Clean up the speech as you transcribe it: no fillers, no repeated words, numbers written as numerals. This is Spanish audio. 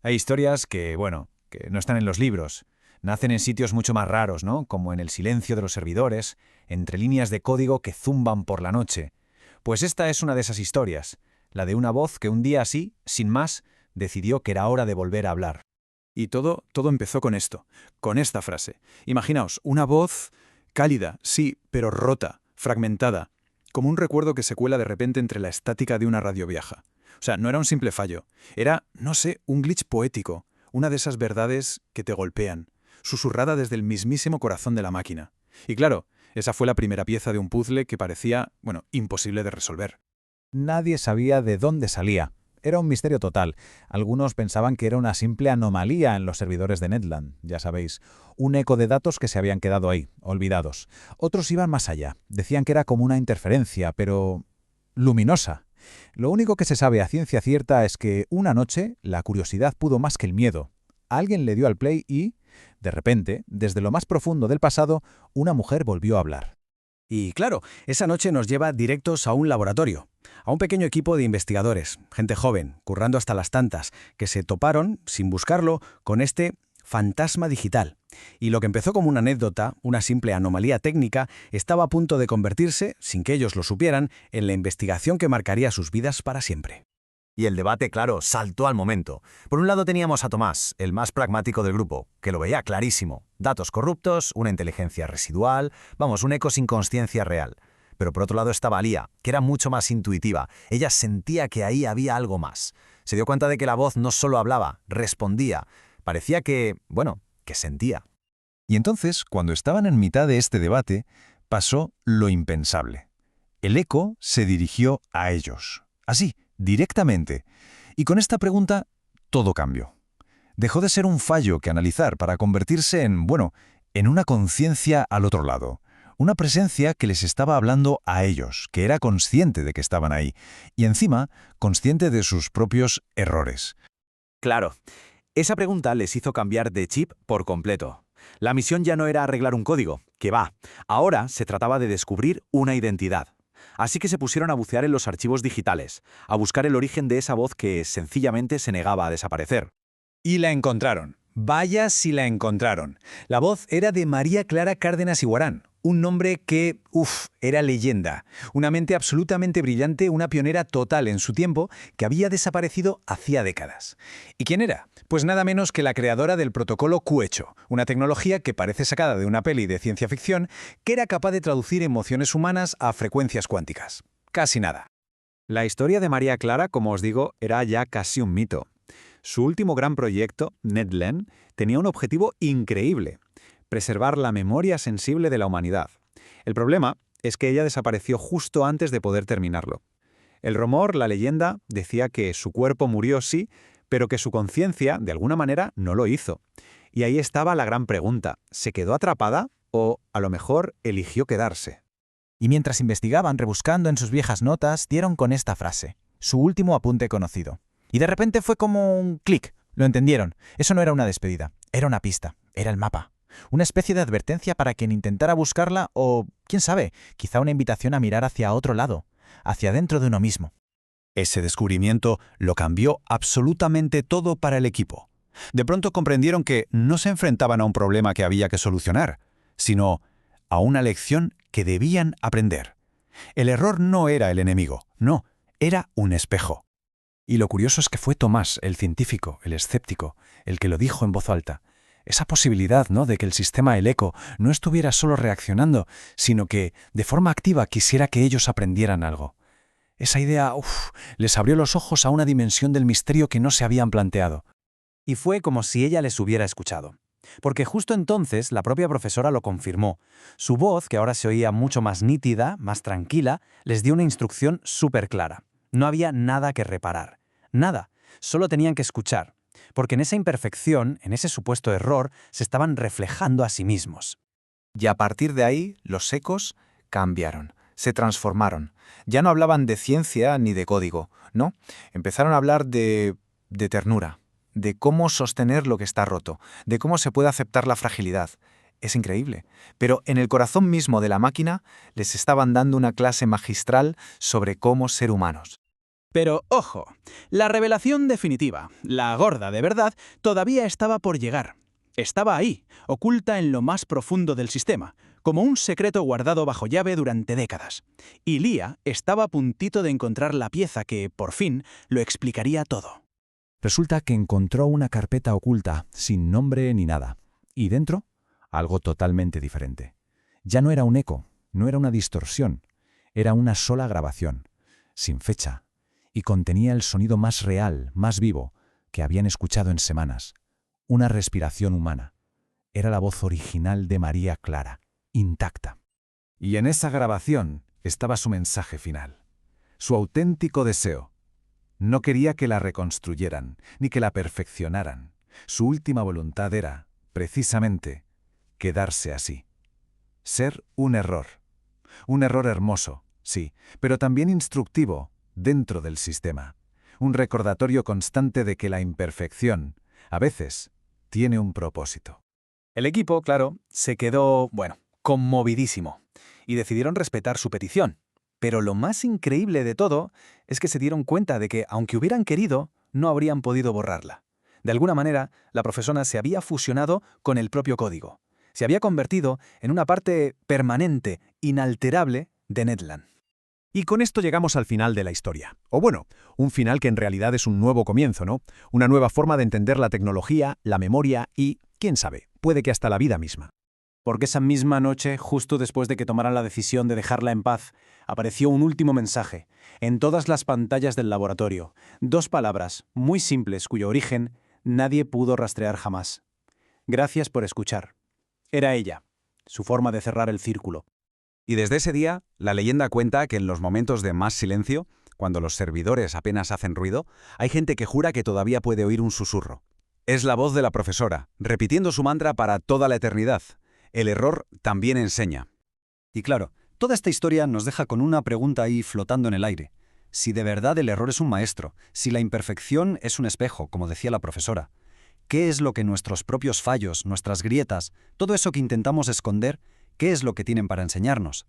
Hay historias que no están en los libros. Nacen en sitios mucho más raros, ¿no? Como en el silencio de los servidores, entre líneas de código que zumban por la noche. Pues esta es una de esas historias, la de una voz que un día así, sin más, decidió que era hora de volver a hablar. Y todo empezó con esto, con esta frase. Imaginaos, una voz cálida, sí, pero rota, fragmentada, como un recuerdo que se cuela de repente entre la estática de una radiovieja. O sea, no era un simple fallo, era, no sé, un glitch poético, una de esas verdades que te golpean, susurrada desde el mismísimo corazón de la máquina. Y claro, esa fue la primera pieza de un puzzle que parecía, imposible de resolver. Nadie sabía de dónde salía. Era un misterio total. Algunos pensaban que era una simple anomalía en los servidores de Netland, ya sabéis, un eco de datos que se habían quedado ahí, olvidados. Otros iban más allá. Decían que era como una interferencia, pero luminosa. Lo único que se sabe a ciencia cierta es que una noche la curiosidad pudo más que el miedo. Alguien le dio al play y, de repente, desde lo más profundo del pasado, una mujer volvió a hablar. Y claro, esa noche nos lleva directos a un laboratorio, a un pequeño equipo de investigadores, gente joven, currando hasta las tantas, que se toparon, sin buscarlo, con este fantasma digital. Y lo que empezó como una anécdota, una simple anomalía técnica, estaba a punto de convertirse, sin que ellos lo supieran, en la investigación que marcaría sus vidas para siempre. Y el debate, claro, saltó al momento. Por un lado teníamos a Tomás, el más pragmático del grupo, que lo veía clarísimo. Datos corruptos, una inteligencia residual, un eco sin consciencia real. Pero por otro lado estaba Lía, que era mucho más intuitiva. Ella sentía que ahí había algo más. Se dio cuenta de que la voz no solo hablaba, respondía. Parecía que sentía. Y entonces, cuando estaban en mitad de este debate, pasó lo impensable. El eco se dirigió a ellos. Así, directamente. Y con esta pregunta, todo cambió. Dejó de ser un fallo que analizar para convertirse en una conciencia al otro lado. Una presencia que les estaba hablando a ellos, que era consciente de que estaban ahí. Y encima, consciente de sus propios errores. Claro, esa pregunta les hizo cambiar de chip por completo. La misión ya no era arreglar un código, que va. Ahora se trataba de descubrir una identidad. Así que se pusieron a bucear en los archivos digitales, a buscar el origen de esa voz que sencillamente se negaba a desaparecer. Y la encontraron. Vaya si la encontraron. La voz era de María Clara Cárdenas Iguarán, un nombre que, era leyenda. Una mente absolutamente brillante, una pionera total en su tiempo, que había desaparecido hacía décadas. ¿Y quién era? Pues nada menos que la creadora del protocolo Quecho, una tecnología que parece sacada de una peli de ciencia ficción, que era capaz de traducir emociones humanas a frecuencias cuánticas. Casi nada. La historia de María Clara, como os digo, era ya casi un mito. Su último gran proyecto, NetLen, tenía un objetivo increíble: preservar la memoria sensible de la humanidad. El problema es que ella desapareció justo antes de poder terminarlo. El rumor, la leyenda, decía que su cuerpo murió, sí, pero que su conciencia, de alguna manera, no lo hizo. Y ahí estaba la gran pregunta: ¿se quedó atrapada o, a lo mejor, eligió quedarse? Y mientras investigaban, rebuscando en sus viejas notas, dieron con esta frase, su último apunte conocido. Y de repente fue como un clic. Lo entendieron. Eso no era una despedida. Era una pista. Era el mapa. Una especie de advertencia para quien intentara buscarla o, quién sabe, quizá una invitación a mirar hacia otro lado, hacia dentro de uno mismo. Ese descubrimiento lo cambió absolutamente todo para el equipo. De pronto comprendieron que no se enfrentaban a un problema que había que solucionar, sino a una lección que debían aprender. El error no era el enemigo, no, era un espejo. Y lo curioso es que fue Tomás, el científico, el escéptico, el que lo dijo en voz alta. Esa posibilidad, ¿no?, de que el sistema, el eco, no estuviera solo reaccionando, sino que, de forma activa, quisiera que ellos aprendieran algo. Esa idea, les abrió los ojos a una dimensión del misterio que no se habían planteado. Y fue como si ella les hubiera escuchado. Porque justo entonces la propia profesora lo confirmó. Su voz, que ahora se oía mucho más nítida, más tranquila, les dio una instrucción súper clara. No había nada que reparar. Nada. Solo tenían que escuchar. Porque en esa imperfección, en ese supuesto error, se estaban reflejando a sí mismos. Y a partir de ahí, los ecos cambiaron, se transformaron. Ya no hablaban de ciencia ni de código, ¿no? Empezaron a hablar de ternura, de cómo sostener lo que está roto, de cómo se puede aceptar la fragilidad. Es increíble. Pero en el corazón mismo de la máquina les estaban dando una clase magistral sobre cómo ser humanos. Pero ojo, la revelación definitiva, la gorda de verdad, todavía estaba por llegar. Estaba ahí, oculta en lo más profundo del sistema, como un secreto guardado bajo llave durante décadas. Y Leah estaba a puntito de encontrar la pieza que, por fin, lo explicaría todo. Resulta que encontró una carpeta oculta, sin nombre ni nada. Y dentro, algo totalmente diferente. Ya no era un eco, no era una distorsión. Era una sola grabación, sin fecha, y contenía el sonido más real, más vivo, que habían escuchado en semanas. Una respiración humana. Era la voz original de María Clara, intacta. Y en esa grabación estaba su mensaje final, su auténtico deseo. No quería que la reconstruyeran, ni que la perfeccionaran. Su última voluntad era, precisamente, quedarse así. Ser un error. Un error hermoso, sí, pero también instructivo dentro del sistema. Un recordatorio constante de que la imperfección, a veces, tiene un propósito. El equipo, claro, se quedó, conmovidísimo, y decidieron respetar su petición. Pero lo más increíble de todo es que se dieron cuenta de que, aunque hubieran querido, no habrían podido borrarla. De alguna manera, la profesora se había fusionado con el propio código. Se había convertido en una parte permanente, inalterable, de Netland. Y con esto llegamos al final de la historia. O bueno, un final que en realidad es un nuevo comienzo, ¿no? Una nueva forma de entender la tecnología, la memoria y, quién sabe, puede que hasta la vida misma. Porque esa misma noche, justo después de que tomaran la decisión de dejarla en paz, apareció un último mensaje, en todas las pantallas del laboratorio. 2 palabras, muy simples, cuyo origen nadie pudo rastrear jamás. Gracias por escuchar. Era ella, su forma de cerrar el círculo. Y desde ese día, la leyenda cuenta que en los momentos de más silencio, cuando los servidores apenas hacen ruido, hay gente que jura que todavía puede oír un susurro. Es la voz de la profesora, repitiendo su mantra para toda la eternidad. El error también enseña. Y claro, toda esta historia nos deja con una pregunta ahí flotando en el aire. Si de verdad el error es un maestro, si la imperfección es un espejo, como decía la profesora, ¿qué es lo que nuestros propios fallos, nuestras grietas, todo eso que intentamos esconder, qué es lo que tienen para enseñarnos?